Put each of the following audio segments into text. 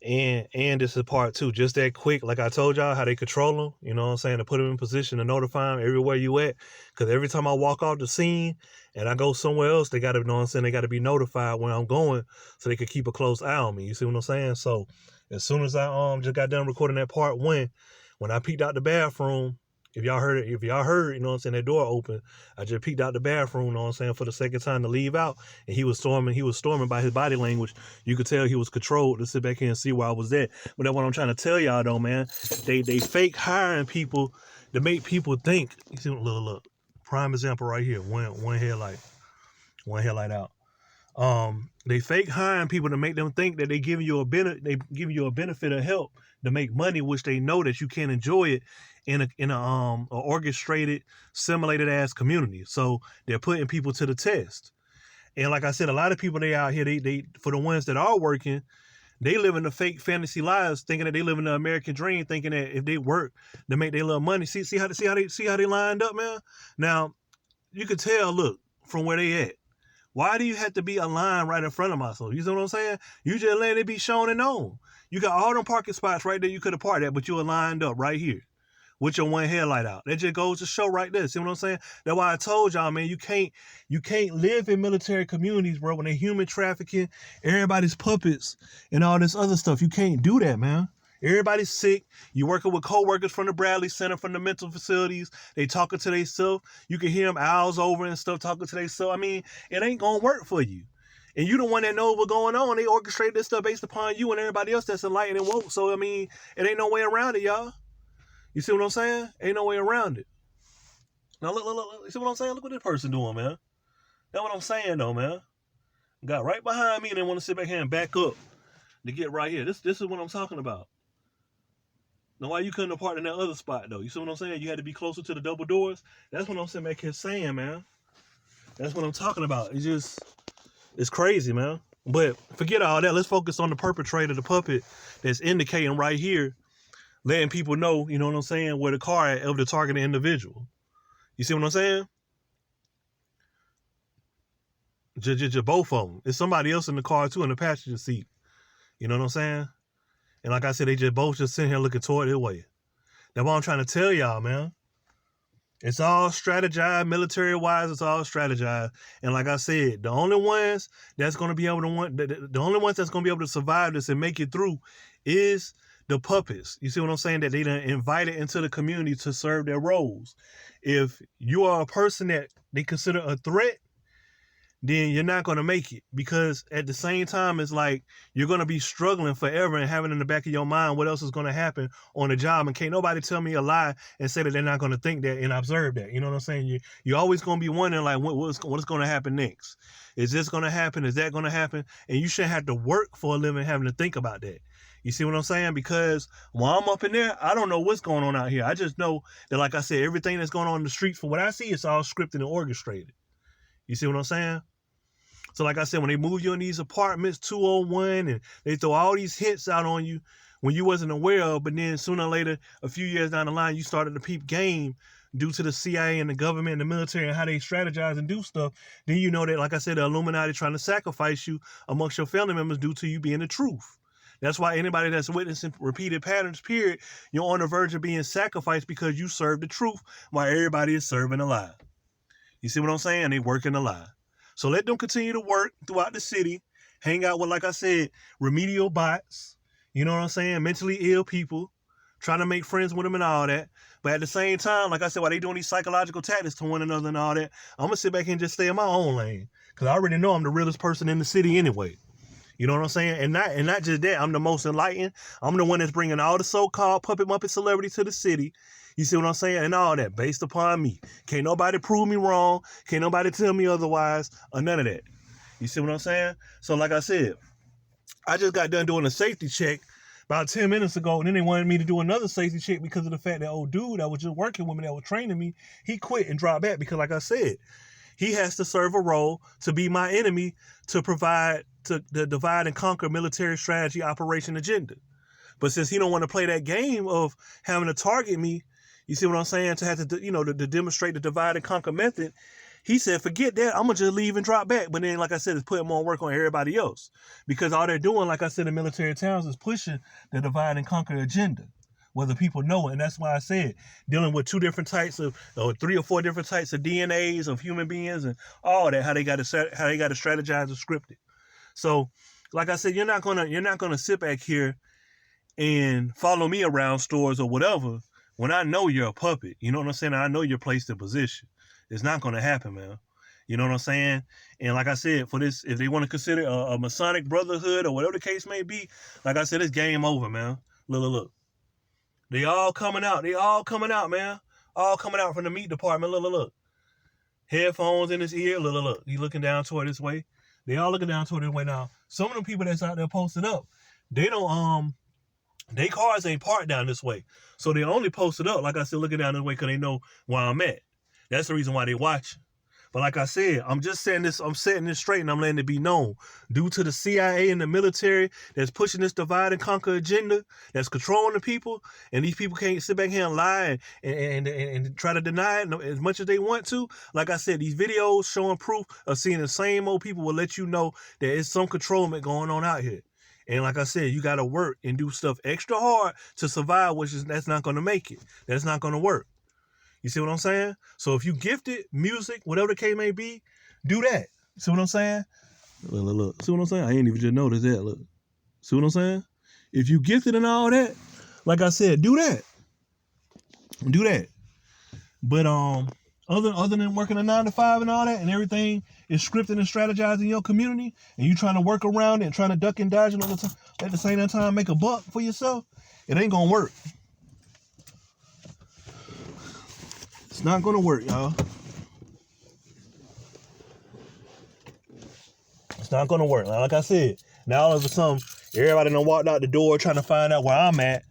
And this is part two, just that quick, like I told y'all, how they control them, you know what I'm saying, to put them in position to notify them everywhere you at. Because every time I walk off the scene and I go somewhere else, they got to, you know what I'm saying, they got to be notified when I'm going so they could keep a close eye on me. You see what I'm saying? So as soon as I just got done recording that part one, when I peeked out the bathroom, if y'all heard it, you know what I'm saying, that door open, I just peeked out the bathroom, you know what I'm saying, for the second time to leave out, and he was storming by his body language. You could tell he was controlled to sit back here and see where I was at. But that's what I'm trying to tell y'all though, man. They fake hiring people to make people think. You see, look. Prime example right here. One headlight out. They fake hiring people to make them think that they give you a benefit of help to make money, which they know that you can't enjoy it in a orchestrated, simulated ass community. So they're putting people to the test. And like I said, a lot of people, they out here, they for the ones that are working, they live in the fake fantasy lives, thinking that they live in the American dream, thinking that if they work to make their little money. See how they lined up, man. Now you could tell, look, from where they at. Why do you have to be a line right in front of myself? You see what I'm saying? You just let it be shown and known. You got all them parking spots right there you could have parked at, but you were lined up right here with your one headlight out. That just goes to show right there. See what I'm saying? That's why I told y'all, man, you can't live in military communities, bro, when they're human trafficking, everybody's puppets and all this other stuff. You can't do that, man. Everybody's sick. You working with co-workers from the Bradley Center, from the mental facilities. They talking to themselves. You can hear them owls over and stuff talking to themselves. I mean, it ain't going to work for you. And you the one that knows what's going on. They orchestrate this stuff based upon you and everybody else that's enlightened and woke. So, I mean, it ain't no way around it, y'all. You see what I'm saying? Ain't no way around it. Now, look. You see what I'm saying? Look what this person doing, man. That's what I'm saying, though, man. Got right behind me and they want to sit back here and back up to get right here. This is what I'm talking about. Now, why you couldn't have parked in that other spot, though? You see what I'm saying? You had to be closer to the double doors. That's what I'm sitting back here saying, man. That's what I'm talking about. It's crazy, man. But forget all that. Let's focus on the perpetrator, the puppet that's indicating right here, letting people know, you know what I'm saying, where the car at of the targeted individual. You see what I'm saying? Just both of them. There's somebody else in the car, too, in the passenger seat. You know what I'm saying? And like I said, they both sitting here looking toward their way. That's what I'm trying to tell y'all, man. It's all strategized, military-wise. It's all strategized. And like I said, the only ones that's going to be able to survive this and make it through is the puppets. You see what I'm saying? That they done invited into the community to serve their roles. If you are a person that they consider a threat, then you're not going to make it, because at the same time, it's like you're going to be struggling forever and having in the back of your mind what else is going to happen on the job. And can't nobody tell me a lie and say that they're not going to think that and observe that. You know what I'm saying? You're always going to be wondering, like, what's going to happen next? Is this going to happen? Is that going to happen? And you shouldn't have to work for a living having to think about that. You see what I'm saying? Because while I'm up in there, I don't know what's going on out here. I just know that, like I said, everything that's going on in the streets, for what I see, it's all scripted and orchestrated. You see what I'm saying? So like I said, when they move you in these apartments, 201, and they throw all these hits out on you when you wasn't aware of, but then sooner or later, a few years down the line, you started to peep game due to the CIA and the government and the military and how they strategize and do stuff, then you know that, like I said, the Illuminati trying to sacrifice you amongst your family members due to you being the truth. That's why anybody that's witnessing repeated patterns, period, you're on the verge of being sacrificed because you serve the truth while everybody is serving a lie. You see what I'm saying? They working a lie. So let them continue to work throughout the city, hang out with, like I said, remedial bots, you know what I'm saying, mentally ill people, trying to make friends with them and all that. But at the same time, like I said, while they doing these psychological tactics to one another and all that, I'm going to sit back here and just stay in my own lane, because I already know I'm the realest person in the city anyway. You know what I'm saying? And not just that, I'm the most enlightened. I'm the one that's bringing all the so-called puppet muppet celebrities to the city. You see what I'm saying? And all that based upon me. Can't nobody prove me wrong. Can't nobody tell me otherwise or none of that. You see what I'm saying? So like I said, I just got done doing a safety check about 10 minutes ago, and then they wanted me to do another safety check because of the fact that old dude that was just working with me, that was training me, he quit and dropped back because, like I said, he has to serve a role to be my enemy, to provide to the divide and conquer military strategy operation agenda. But since he don't want to play that game of having to target me, you see what I'm saying, to have to, to demonstrate the divide and conquer method, He said, forget that. I'm going to just leave and drop back. But then, like I said, it's putting more work on everybody else. Because all they're doing, like I said, in military towns is pushing the divide and conquer agenda, whether people know it. And that's why I said dealing with 2 different types of, or 3 or 4 different types of DNAs of human beings and all that, how they got to strategize and script it. So, like I said, you're not gonna sit back here and follow me around stores or whatever when I know you're a puppet. You know what I'm saying? I know you're placed in position. It's not gonna happen, man. You know what I'm saying? And like I said, for this, if they want to consider a Masonic Brotherhood or whatever the case may be, like I said, it's game over, man. Look. They all coming out, man. All coming out from the meat department. Look. Headphones in his ear. Look. He looking down toward this way. They all looking down toward this way now. Some of the people that's out there posted up, they don't, they cars ain't parked down this way. So they only posted up, like I said, looking down this way because they know where I'm at. That's the reason why they watching. But like I said, I'm setting this straight and I'm letting it be known. Due to the CIA and the military that's pushing this divide and conquer agenda, that's controlling the people, and these people can't sit back here and lie and try to deny it as much as they want to. Like I said, these videos showing proof of seeing the same old people will let you know there is some controlment going on out here. And like I said, you got to work and do stuff extra hard to survive, that's not going to make it. That's not going to work. You see what I'm saying? So if you gifted music, whatever the case may be, do that. See what I'm saying? Look. See what I'm saying? I ain't even just noticed that. Look. See what I'm saying? If you gifted and all that, like I said, do that. Do that. But other than working a 9 to 5 and all that, and everything is scripted and strategized in your community, and you trying to work around it and trying to duck and dodge and at the same time make a buck for yourself, it ain't gonna work. It's not gonna work, y'all. It's not gonna work. Like I said, now all of a sudden, everybody done walked out the door trying to find out where I'm at.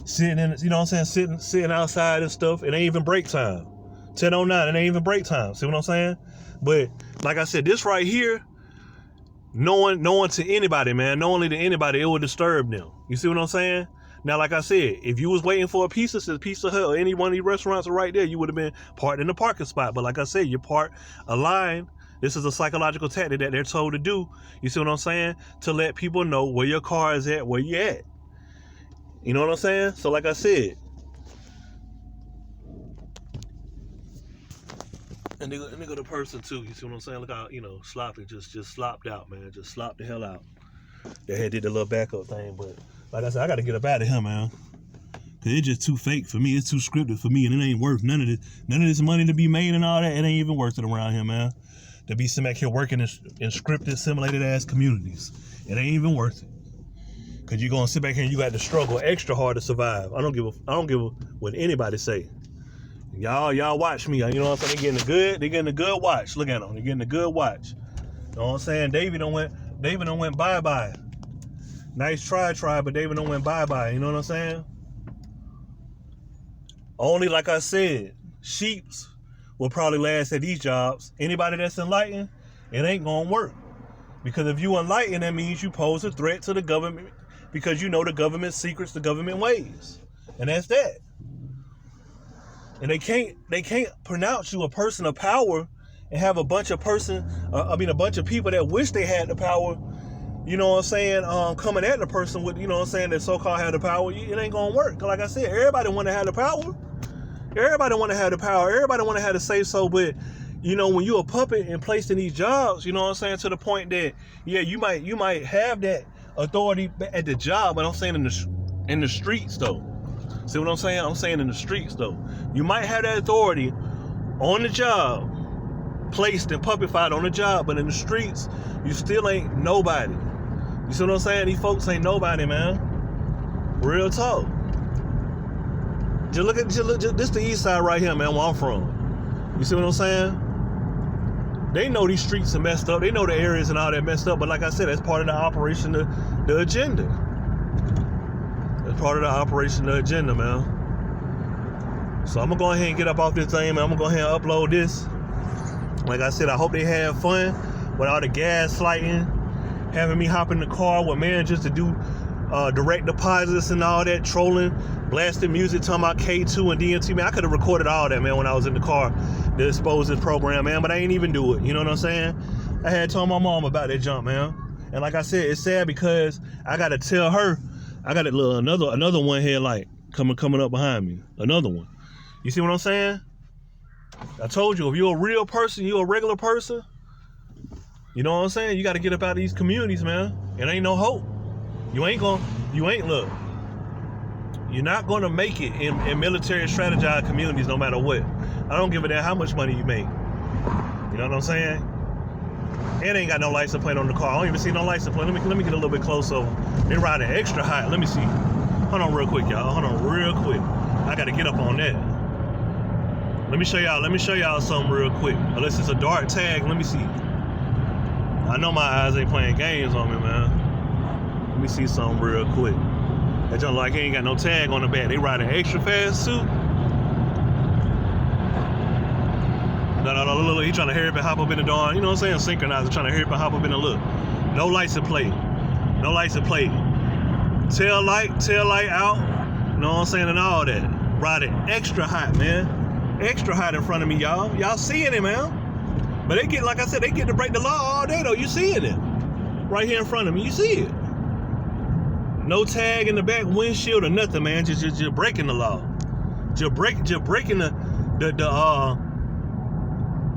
Sitting in, you know what I'm saying? Sitting outside and stuff. It ain't even break time. 10:09, it ain't even break time. See what I'm saying? But like I said, this right here, no one to anybody, man. No only to anybody, it would disturb them. You see what I'm saying? Now, like I said, if you was waiting for a Pizza Hut or any one of these restaurants right there, you would have been parked in the parking spot. But like I said, you're parked aligned. This is a psychological tactic that they're told to do. You see what I'm saying? To let people know where your car is at, where you at. You know what I'm saying? So like I said, and they go the person too. You see what I'm saying? Look how, sloppy, just slopped out, man. Just slopped the hell out. They had did the little backup thing, but like I said, I got to get up out of here, man. Cause it's just too fake for me. It's too scripted for me, and it ain't worth none of this money to be made and all that. It ain't even worth it around here, man. To be sitting back here working in scripted, simulated ass communities, it ain't even worth it. Cause you're gonna sit back here and you got to struggle extra hard to survive. I don't give a what anybody say. Y'all watch me. You know what I'm saying? They getting a good watch. Look at them. They're getting a good watch. You know what I'm saying? David done went bye-bye. Nice try, but David done went bye-bye. You know what I'm saying? Only, like I said, sheeps will probably last at these jobs. Anybody that's enlightened, it ain't gonna work. Because if you enlightened, that means you pose a threat to the government because you know the government secrets, the government ways. And that's that. And they can't pronounce you a person of power and have a bunch of people that wish they had the power, you know what I'm saying, coming at the person with, you know what I'm saying, that so-called had the power. It ain't gonna work. Like I said, everybody want to have the power. Everybody want to have the power. Everybody want to have the say-so, but, when you're a puppet and placed in these jobs, you know what I'm saying, to the point that, yeah, you might have that authority at the job, but I'm saying in the streets, though. See what I'm saying? I'm saying in the streets, though. You might have that authority on the job, placed and puppified on the job, but in the streets, you still ain't nobody. You see what I'm saying? These folks ain't nobody, man. Real talk. This the east side right here, man, where I'm from. You see what I'm saying? They know these streets are messed up. They know the areas and all that messed up, but like I said, that's part of the operation, the agenda. That's part of the operation, the agenda, man. So I'm gonna go ahead and get up off this thing, man. I'm gonna go ahead and upload this. Like I said, I hope they have fun with all the gaslighting, having me hop in the car with man just to do direct deposits and all that, trolling, blasting music, talking about K2 and DMT, man. I could have recorded all that, man, when I was in the car to expose this program, man, but I ain't even do it. You know what I'm saying? I had told my mom about that jump, man. And like I said, it's sad because I got to tell her, I got another one here, like, coming up behind me. Another one. You see what I'm saying? I told you, if you're a real person, you're a regular person, you know what I'm saying? You got to get up out of these communities, man. It ain't no hope. Look, you're not going to make it in military strategized communities no matter what. I don't give a damn how much money you make. You know what I'm saying? And ain't got no license plate on the car. I don't even see no license plate. Let me get a little bit closer. They riding extra hot. Let me see. Hold on real quick, y'all. Hold on real quick. I got to get up on that. Let me show y'all something real quick. Unless it's a dark tag, let me see. I know my eyes ain't playing games on me, man. Let me see something real quick. That junk like he ain't got no tag on the back. They riding extra fast too. No, look, he trying to hurry up and hop up in the door. You know what I'm saying? Synchronizer, trying to hurry up and hop up in the look. No license plate. No license plate. Tail light out. You know what I'm saying? And all that. Riding extra hot, man. Extra hot in front of me, y'all. Y'all seeing it, man. But they get, like I said, they get to break the law all day, though. You seeing it. Right here in front of me. You see it. No tag in the back windshield or nothing, man. Just breaking the law. Just breaking the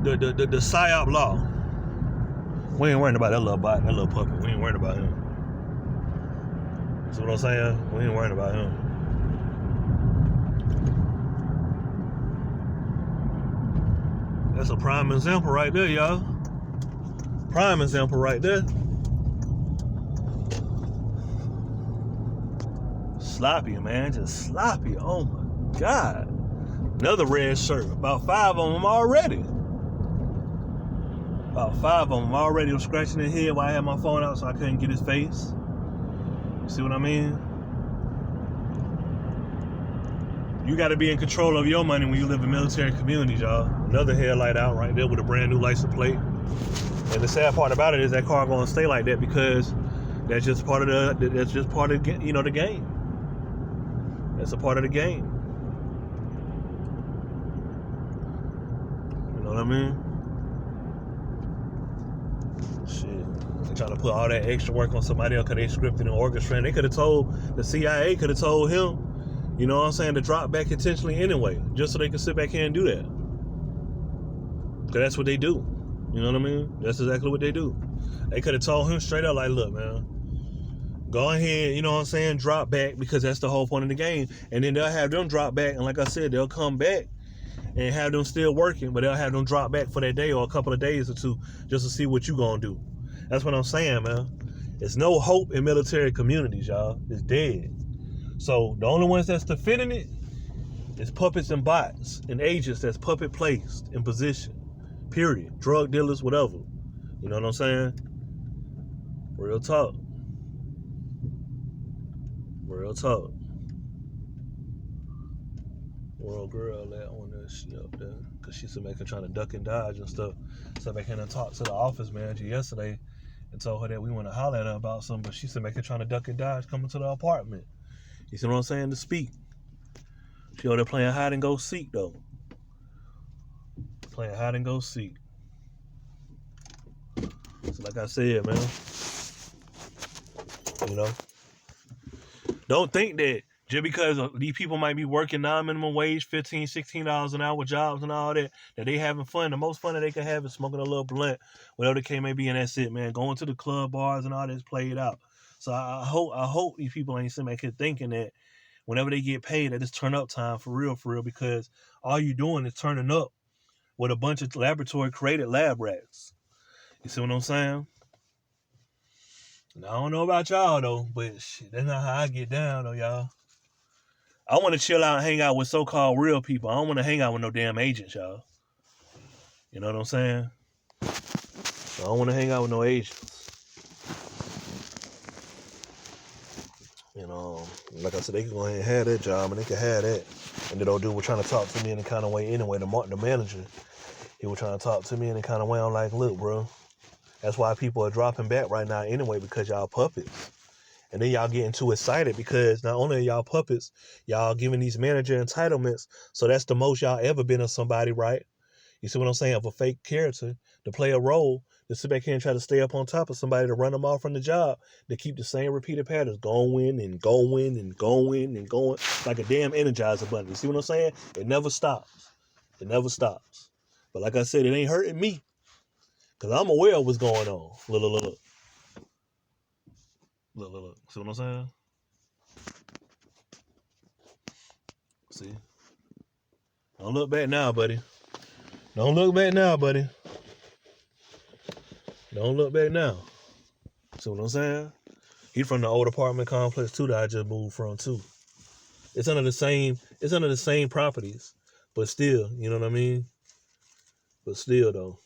PSYOP law. We ain't worrying about that little bot, that little puppy. We ain't worrying about him. See what I'm saying? We ain't worrying about him. That's a prime example right there, y'all. Prime example right there. Sloppy, man. Just sloppy. Oh my God. Another red shirt. About 5 of them already. About 5 of them already. I'm scratching his head while I had my phone out so I couldn't get his face. See what I mean? You got to be in control of your money when you live in military communities, y'all. Another headlight out right there with a brand new license plate. And the sad part about it is that car gonna stay like that because that's just part of the the game. That's a part of the game. You know what I mean? Shit. They trying to put all that extra work on somebody else because they scripted and orchestrated. They could have told, the CIA could have told him, you know what I'm saying, to drop back intentionally anyway, just so they could sit back here and do that. Because that's what they do. You know what I mean? That's exactly what they do. They could have told him straight up, like, look, man, go ahead, you know what I'm saying, drop back, because that's the whole point of the game. And then they'll have them drop back, and like I said, they'll come back and have them still working, but they'll have them drop back for that day or a couple of days or two just to see what you gonna do. That's what I'm saying, man. There's no hope in military communities, y'all. It's dead. So the only ones that's defending it is puppets and bots and agents that's puppet placed in position. Period. Drug dealers, whatever. You know what I'm saying? Real talk. Real talk. World girl that on that shit up there. Cause she's making trying to duck and dodge and stuff. So I came and talked to the office manager yesterday and told her that we want to holler at her about something, but she's making trying to duck and dodge coming to the apartment. You see what I'm saying? To speak. She over there playing hide and go seek though. Playing hide and go seek. So like I said, man, you know, don't think that just because these people might be working non-minimum wage, $15, $16 an hour jobs and all that, that they having fun. The most fun that they can have is smoking a little blunt, whatever the case may be, and that's it, man. Going to the club, bars, and all that's played out. So I hope these people ain't sitting back here thinking that whenever they get paid, that it's turn up time for real, because all you doing is turning up with a bunch of laboratory created lab rats. You see what I'm saying? Now, I don't know about y'all though, but shit, that's not how I get down though, y'all. I want to chill out and hang out with so-called real people. I don't want to hang out with no damn agents, y'all. You know what I'm saying? I don't want to hang out with no agents. You know, like I said, they can go ahead and have that job, and they can have that. And the old dude was trying to talk to me in the kind of way anyway. The manager, he was trying to talk to me in the kind of way I'm like, look, bro, that's why people are dropping back right now anyway, because y'all puppets. And then y'all getting too excited because not only are y'all puppets, y'all giving these manager entitlements. So that's the most y'all ever been of somebody, right? You see what I'm saying? Of a fake character to play a role, to sit back here and try to stay up on top of somebody to run them off from the job, to keep the same repeated patterns going and going and going and going like a damn Energizer bunny. You see what I'm saying? It never stops. It never stops. But like I said, it ain't hurting me because I'm aware of what's going on. Look. See what I'm saying? See? Don't look back now, buddy. Don't look back now, buddy. Don't look back now. See what I'm saying? He from the old apartment complex too that I just moved from too. It's under the same properties. But still, you know what I mean? But still though.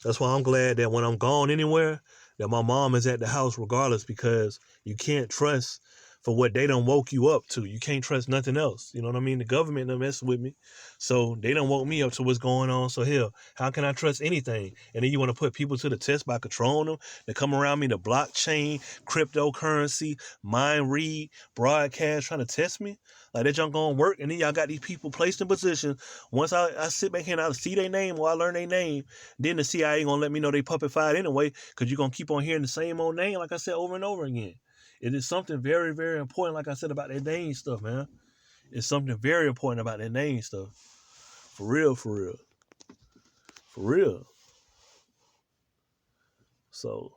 That's why I'm glad that when I'm gone anywhere, that my mom is at the house regardless, because you can't trust for what they done woke you up to. You can't trust nothing else. You know what I mean? The government done messing with me. So they done woke me up to what's going on. So hell, how can I trust anything? And then you want to put people to the test by controlling them? They come around me, the blockchain, cryptocurrency, mind read, broadcast, trying to test me? Like that junk gonna work? And then y'all got these people placed in position. Once I sit back here and I see their name or I learn their name, then the CIA ain't gonna let me know they puppified anyway, because you're gonna keep on hearing the same old name, like I said, over and over again. It is something very, very important, like I said, about that name stuff, man. It's something very important about that name stuff. For real, for real. For real. So,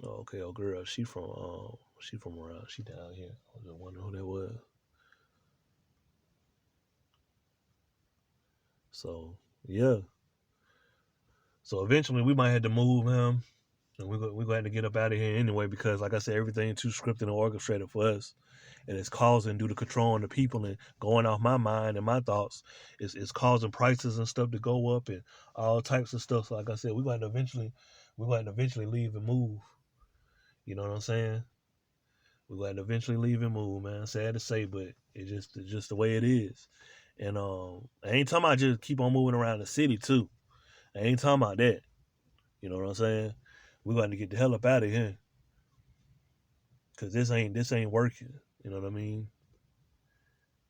okay, oh girl, she from around, she down here. I was just wondering who that was. So, yeah. So eventually we might have to move him. And we're going to have to get up out of here anyway, because, like I said, everything too scripted and orchestrated for us. And it's causing, due to controlling the people and going off my mind and my thoughts, it's causing prices and stuff to go up and all types of stuff. So, like I said, we're going to eventually leave and move. You know what I'm saying? We're going to eventually leave and move, man. Sad to say, but it's just the way it is. And I ain't talking about just keep on moving around the city, too. I ain't talking about that. You know what I'm saying? We're going to get the hell up out of here. Cause this ain't working. You know what I mean?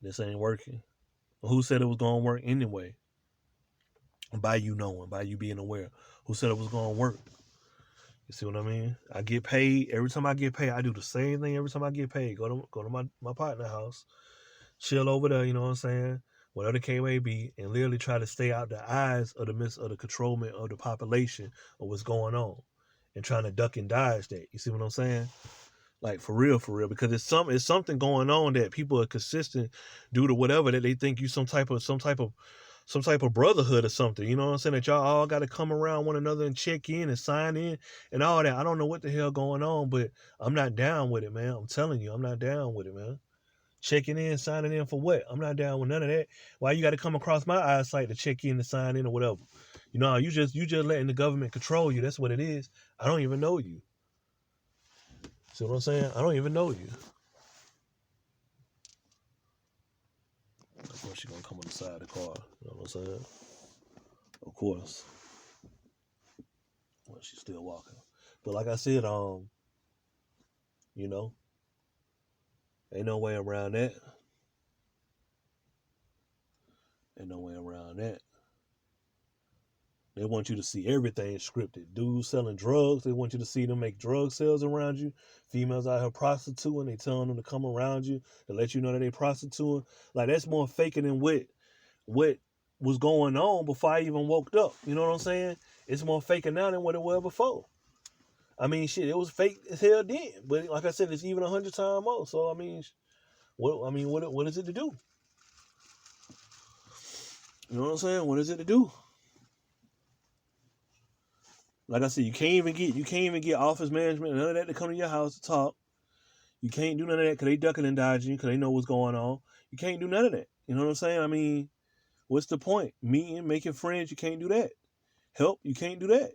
This ain't working. Who said it was gonna work anyway? By you knowing, by you being aware. Who said it was gonna work? You see what I mean? I get paid. Every time I get paid, I do the same thing every time I get paid. Go to my partner house, chill over there, you know what I'm saying? Whatever the case may be, and literally try to stay out the eyes of the midst of the controlment of the population of what's going on. And trying to duck and dodge that. You see what I'm saying? Like for real, because it's something going on that people are consistent due to whatever, that they think you some type of brotherhood or something. You know what I'm saying? That y'all all got to come around one another and check in and sign in and all that. I don't know what the hell going on, but I'm not down with it, man. I'm telling you, I'm not down with it, man. Checking in, signing in for what? I'm not down with none of that. Why you got to come across my eyesight to check in and sign in or whatever? You know, you just letting the government control you. That's what it is. I don't even know you. See what I'm saying? I don't even know you. Of course, she's gonna come on the side of the car. You know what I'm saying? Of course. Well, she's still walking. But like I said, you know, ain't no way around that. Ain't no way around that. They want you to see everything scripted. Dudes selling drugs, they want you to see them make drug sales around you. Females out here prostituting, they telling them to come around you to let you know that they prostituting. Like, that's more faking than what was going on before I even woke up. You know what I'm saying? It's more faking now than what it was before. I mean, shit, it was fake as hell then. But like I said, it's even 100 times more. So I mean, what is it to do? You know what I'm saying? What is it to do? Like I said, you can't even get office management, none of that to come to your house to talk. You can't do none of that because they ducking and dodging because they know what's going on. You can't do none of that. You know what I'm saying? I mean, what's the point? Meeting, making friends, you can't do that. Help, you can't do that.